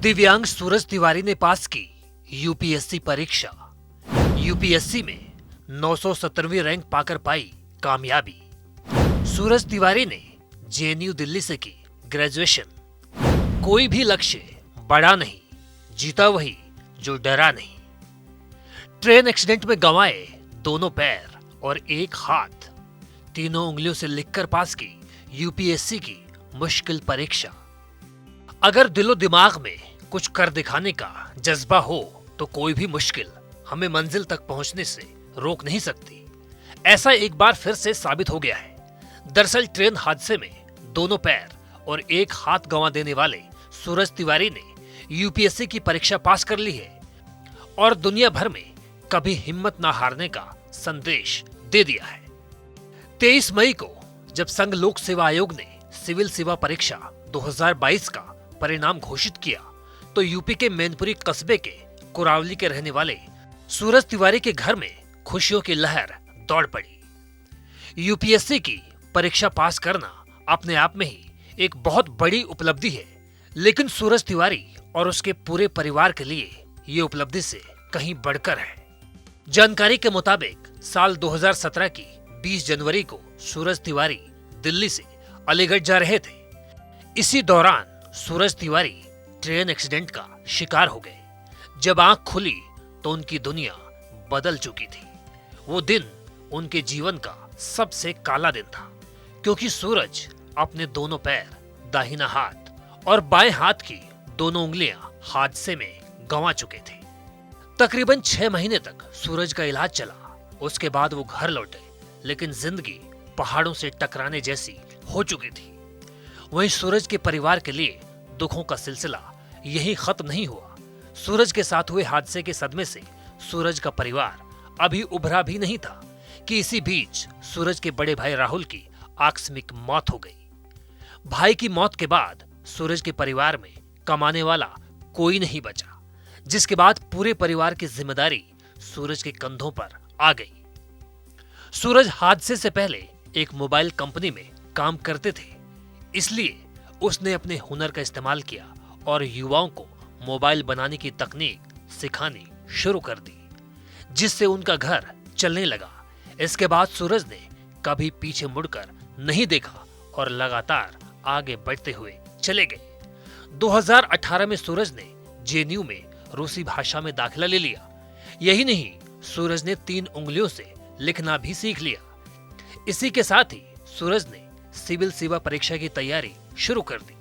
दिव्यांग सूरज तिवारी ने पास की यूपीएससी परीक्षा। यूपीएससी में 970वीं रैंक पाकर पाई कामयाबी। सूरज तिवारी ने जेएनयू दिल्ली से की ग्रेजुएशन। कोई भी लक्ष्य बड़ा नहीं, जीता वही जो डरा नहीं। ट्रेन एक्सीडेंट में गंवाए दोनों पैर और एक हाथ। तीनों उंगलियों से लिखकर पास की यूपीएससी की मुश्किल परीक्षा। अगर दिलो दिमाग में कुछ कर दिखाने का जज्बा हो तो कोई भी मुश्किल हमें मंजिल तक पहुंचने से रोक नहीं सकती। ऐसा एक बार फिर से साबित हो गया है। दरअसल ट्रेन हादसे में दोनों पैर और एक हाथ गंवा देने वाले सूरज तिवारी ने यूपीएससी की परीक्षा पास कर ली है और दुनिया भर में कभी हिम्मत ना हारने का संदेश दे दिया है। 23 मई को जब संघ लोक सेवा आयोग ने सिविल सेवा परीक्षा 2022 का परिणाम घोषित किया तो यूपी के मैनपुरी कस्बे के कुरावली के रहने वाले सूरज तिवारी के घर में खुशियों की लहर दौड़ पड़ी। यूपीएससी की परीक्षा पास करना अपने आप में ही एक बहुत बड़ी उपलब्धि है, लेकिन सूरज तिवारी और उसके पूरे परिवार के लिए ये उपलब्धि से कहीं बढ़कर है। जानकारी के मुताबिक साल 2017 की 20 जनवरी को सूरज तिवारी दिल्ली से अलीगढ़ जा रहे थे। इसी दौरान सूरज तिवारी ट्रेन एक्सीडेंट का शिकार हो गए। जब आंख खुली तो उनकी दुनिया बदल चुकी थी। वो दिन उनके जीवन का सबसे काला दिन था, क्योंकि सूरज अपने दोनों पैर, दाहिना हाथ और बाएं हाथ की दोनों उंगलियां हादसे में गंवा चुके थे। तकरीबन 6 महीने तक सूरज का इलाज चला। उसके बाद वो घर लौटे, लेकिन जिंदगी पहाड़ों से टकराने जैसी हो चुकी थी। वहीं सूरज के परिवार के लिए दुखों का सिलसिला यही खत्म नहीं हुआ। सूरज के साथ हुए हादसे के सदमे से सूरज का परिवार अभी उभरा भी नहीं था कि इसी बीच सूरज के बड़े भाई राहुल की आकस्मिक मौत हो गई। भाई की मौत के बाद सूरज के परिवार में कमाने वाला कोई नहीं बचा, जिसके बाद पूरे परिवार की जिम्मेदारी सूरज के कंधों पर आ गई। सूरज हादसे से पहले एक मोबाइल कंपनी में काम करते थे, इसलिए उसने अपने हुनर का इस्तेमाल किया और युवाओं को मोबाइल बनाने की तकनीक सिखानी शुरू कर दी, जिससे उनका घर चलने लगा। इसके बाद सूरज ने कभी पीछे मुड़कर नहीं देखा और लगातार आगे बढ़ते हुए चले गए। 2018 में सूरज ने जेएनयू में रूसी भाषा में दाखिला ले लिया। यही नहीं, सूरज ने 3 उंगलियों से लिखना भी सीख लिया। इसी के साथ ही सूरज ने सिविल सेवा परीक्षा की तैयारी शुरू कर दी।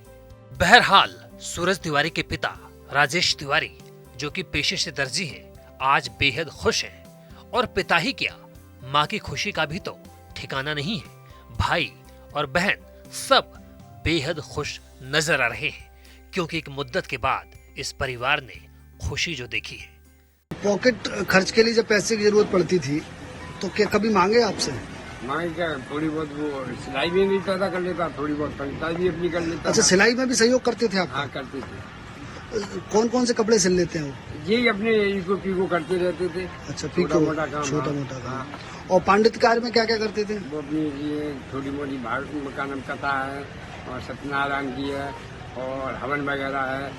बहरहाल सूरज तिवारी के पिता राजेश तिवारी, जो कि पेशे से दर्जी हैं, आज बेहद खुश हैं। और पिता ही क्या, माँ की खुशी का भी तो ठिकाना नहीं है। भाई और बहन सब बेहद खुश नजर आ रहे हैं, क्योंकि एक मुद्दत के बाद इस परिवार ने खुशी जो देखी है। पॉकेट खर्च के लिए जब पैसे की जरूरत पड़ती थी तो क्या कभी मांगे आपसे? मांगे क्या, थोड़ी बहुत वो सिलाई में भी पैदा कर लेता, थोड़ी बहुत पंचायत भी अपनी कर लेता। अच्छा, सिलाई में भी सहयोग करते थे आप? हाँ, करते थे। कौन कौन से कपड़े सिल लेते हैं? यही अपने इको पीको करते रहते थे। अच्छा, छोटा मोटा काम। छोटा मोटा काम। और पंडित कार्य में क्या क्या करते थे? वो अपनी ये छोटी मोटी मकान कथा है और सत्यनारायण की है और हवन वगैरह है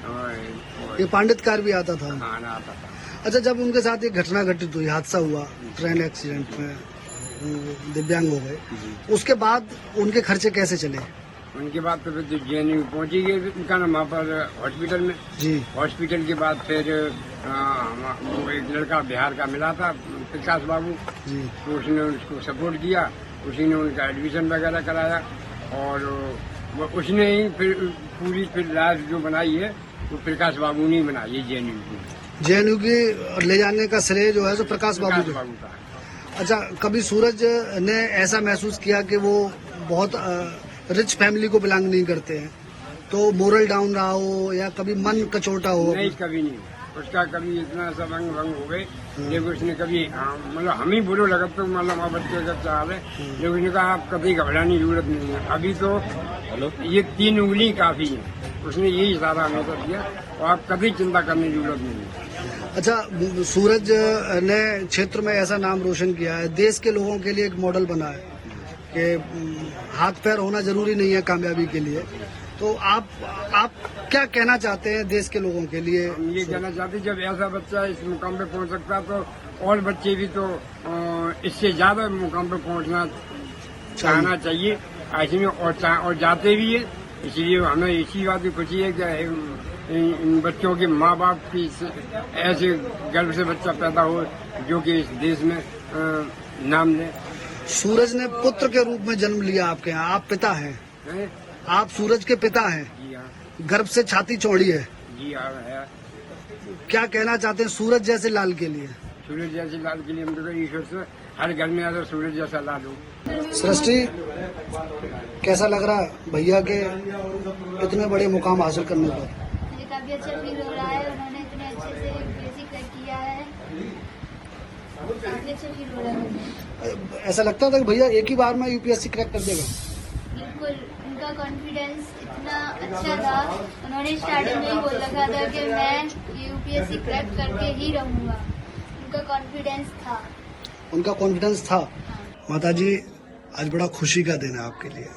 और ये पंडित कार्य भी आता था? हाँ, आता था। अच्छा, जब उनके साथ एक घटना घटित हुई, हादसा हुआ ट्रेन एक्सीडेंट में, दिव्यांग हो गए, उसके बाद उनके खर्चे कैसे चले? उनके बाद तो फिर जेएनयू पहुंची गए उनका नाम वहाँ पर हॉस्पिटल में जी। हॉस्पिटल के बाद फिर वो एक लड़का बिहार का मिला था, प्रकाश बाबू जी, तो उसने उसको सपोर्ट किया। उसी ने उनका एडमिशन वगैरह कराया और उसने ही फिर पूरी फिर लाइफ जो बनाई है वो प्रकाश बाबू ने बनाई है। जेएनयू की ले जाने का श्रेय जो है तो प्रकाश बाबू का। अच्छा, कभी सूरज ने ऐसा महसूस किया कि वो बहुत रिच फैमिली को बिलोंग नहीं करते हैं, तो मोरल डाउन रहा हो या कभी मन कचोटा हो? नहीं, कभी नहीं। उसका कभी इतना सा भंग हो गए, लेकिन उसने कभी मतलब हम ही बुरो लगा तो मतलब आप बच्चे का चाल है, लेकिन उसने कहा आप कभी घबराने की जरूरत नहीं है। अभी तो ये 3 उंगली काफी है, उसने यही सारा हमेशा दिया और आप कभी चिंता करने की जरूरत नहीं है। अच्छा, सूरज ने क्षेत्र में ऐसा नाम रोशन किया है, देश के लोगों के लिए एक मॉडल बना है कि हाथ पैर होना जरूरी नहीं है कामयाबी के लिए, तो आप क्या कहना चाहते हैं देश के लोगों के लिए? हम ये कहना चाहते हैं, जब ऐसा बच्चा इस मुकाम पे पहुंच सकता है तो और बच्चे भी तो इससे ज्यादा मुकाम पे पहुंचना चाहना चाहिए ऐसे में, और जाते भी है। इसलिए हमें इसी बात की खुशी है कि इन बच्चों के माँ बाप की ऐसे गर्भ से बच्चा पैदा हो जो कि इस देश में नाम ले। सूरज ने पुत्र के रूप में जन्म लिया आपके यहाँ, आप पिता हैं, आप सूरज के पिता हैं। जी हाँ, गर्भ से छाती चौड़ी है। जी हाँ है। क्या कहना चाहते हैं सूरज जैसे लाल के लिए? सूरज जैसे लाल के लिए हम तो ईश्वर से हर घर में अगर सूरज जैसा लाल हो। सृष्टि, कैसा लग रहा है भैया के इतने बड़े मुकाम हासिल करने पर? मुझे काफी अच्छा फील हो रहा है, उन्होंने इतने अच्छे से यूपीएससी क्रैक किया है, काफी अच्छा फील हो रहा है मुझे। ऐसा लगता था कि भैया एक ही बार में यूपीएससी क्रैक कर देगा? बिल्कुल, उनका कॉन्फिडेंस इतना अच्छा था, उन्होंने स्टार्टिंग में ही बोल रखा था कि मैं यूपीएससी क्रैक करके ही रहूंगा। उनका कॉन्फिडेंस था। उनका कॉन्फिडेंस था। माता जी, आज बड़ा खुशी का दिन है आपके लिए।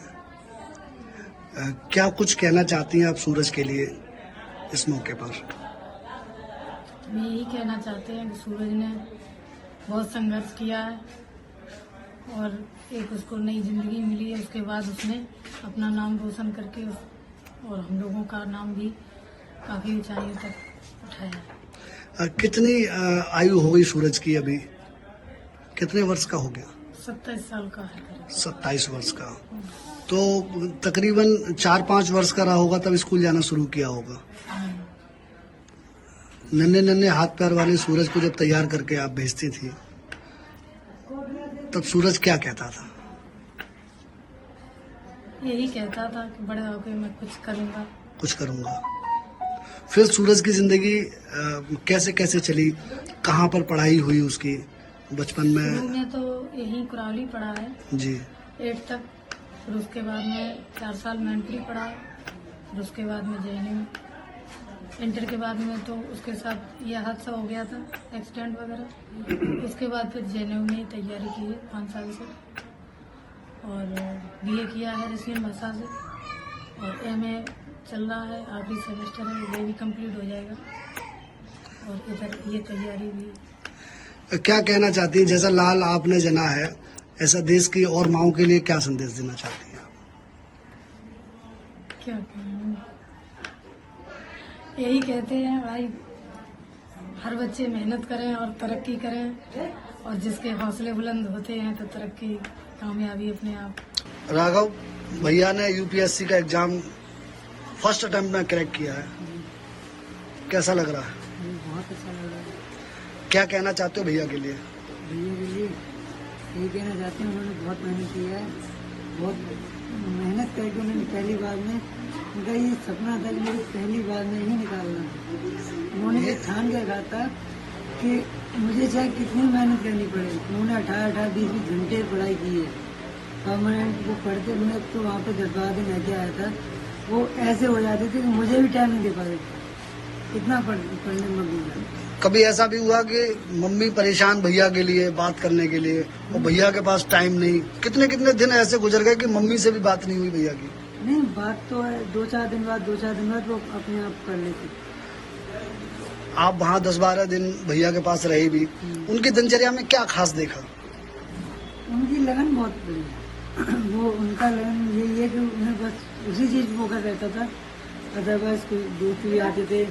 क्या कुछ कहना चाहती हैं आप सूरज के लिए इस मौके पर? हम यही कहना चाहते हैं कि सूरज ने बहुत संघर्ष किया है और एक उसको नई जिंदगी मिली है। उसके बाद उसने अपना नाम रोशन करके और हम लोगों का नाम भी काफी ऊंचाइयों तक उठाया। कितनी आयु हो गई सूरज की अभी? कितने वर्ष का हो गया? 27 साल का है करीब। 27 वर्ष का। तो तकरीबन 4-5 वर्ष का रहा होगा तब स्कूल जाना शुरू किया होगा। नन्हे नन्हे हाथ पैर वाले सूरज को जब तैयार करके आप भेजती थी तब सूरज क्या कहता था? यही कहता था कि बड़े होकर मैं कुछ करूंगा। फिर सूरज की जिंदगी कैसे कैसे चली? कहाँ पर पढ़ाई हुई उसकी बचपन में? शुरू में तो यही कुरावली पढ़ा है जी, 8 तक। फिर उसके बाद में 4 साल मैंट्री पढ़ा, फिर उसके बाद में जेएनयू। इंटर के बाद में तो उसके साथ यह हादसा हो गया था, एक्सीडेंट वगैरह। उसके बाद फिर जेएनयू में तैयारी की है 5 साल से, और बीए किया है रशियन भाषा से, और एमए चल रहा है, आखिरी सेमेस्टर है, ये भी कंप्लीट हो जाएगा। और इधर ये तैयारी भी। क्या कहना चाहती हैं, जैसा लाल आपने जना है ऐसा देश की और माओं के लिए क्या संदेश देना चाहती हैं आप? क्या कहूँ, यही कहते हैं भाई, हर बच्चे मेहनत करें और तरक्की करें, और जिसके हौसले बुलंद होते हैं तो तरक्की कामयाबी अपने आप। राघव, भैया ने यूपीएससी का एग्जाम फर्स्ट अटेम्प्ट में क्रैक किया है, कैसा लग रहा है? बहुत अच्छा लग रहा है। क्या कहना चाहते हो भैया के लिए? भैया के लिए यही कहना चाहते हैं, उन्होंने बहुत मेहनत किया है, बहुत मेहनत करके उन्होंने पहली बार में, उनका ये सपना था कि मुझे पहली बार में ही निकालना। उन्होंने ये ठान के रखा था कि मुझे चाहे कितनी मेहनत करनी पड़े। उन्होंने 18-18, 20-20 घंटे पढ़ाई की है परमानेंट। वो पढ़ते, मैं तो वहाँ पे 10-12 दिन रह के आया था, वो ऐसे हो जाते थे कि मुझे भी टाइम नहीं दे पाते, इतना पढ़ने में मग्न। कभी ऐसा भी हुआ कि मम्मी परेशान भैया के लिए बात करने के लिए, और भैया के पास टाइम नहीं? कितने कितने दिन ऐसे गुजर गए कि मम्मी से भी बात नहीं हुई भैया की? नहीं, बात तो है 2-4 दिन बाद वो अपने आप कर लेते। आप वहाँ 10-12 दिन भैया के पास रहे भी, उनकी दिनचर्या में क्या खास देखा? उनकी लगन बहुत बड़ी है। वो उनका लगन यही है कि उन्हें बस उसी चीज में फोकस रहता था। अदरवाइज कोई दोस्त भी आते थे,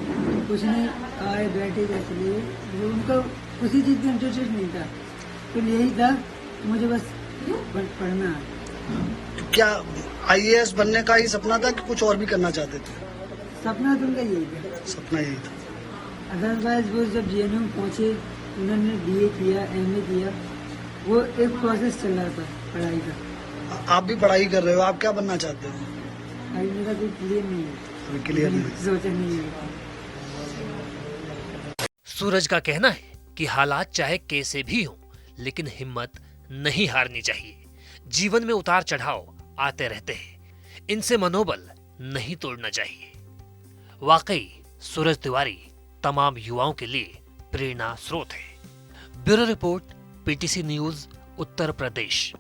कुछ नहीं, आए बैठे जैसे लिए, वो उनका उसी चीज में इंटरेस्ट नहीं था। तो यही था, मुझे बस पढ़ना है। तो क्या आईएएस बनने का ही सपना था कि कुछ और भी करना चाहते थे? सपना तो उनका यही था। सपना यही था। अदरवाइज वो जब जेएनयू में पहुंचे, उन्होंने बीए किया, एमए किया, वो एक प्रोसेस चल रहा था पढ़ाई का। आप भी पढ़ाई कर रहे हो, आप क्या बनना चाहते हो? अभी मेरा कोई क्लियर नहीं है, अभी क्लियर नहीं। सोचा नहीं है। सूरज का कहना है कि हालात चाहे कैसे भी हों, लेकिन हिम्मत नहीं हारनी चाहिए। जीवन में उतार चढ़ाव आते रहते हैं, इनसे मनोबल नहीं तोड़ना चाहिए। वाकई सूरज तिवारी तमाम युवाओं के लिए प्रेरणा स्रोत है। Bureau report, PTC news, Uttar Pradesh.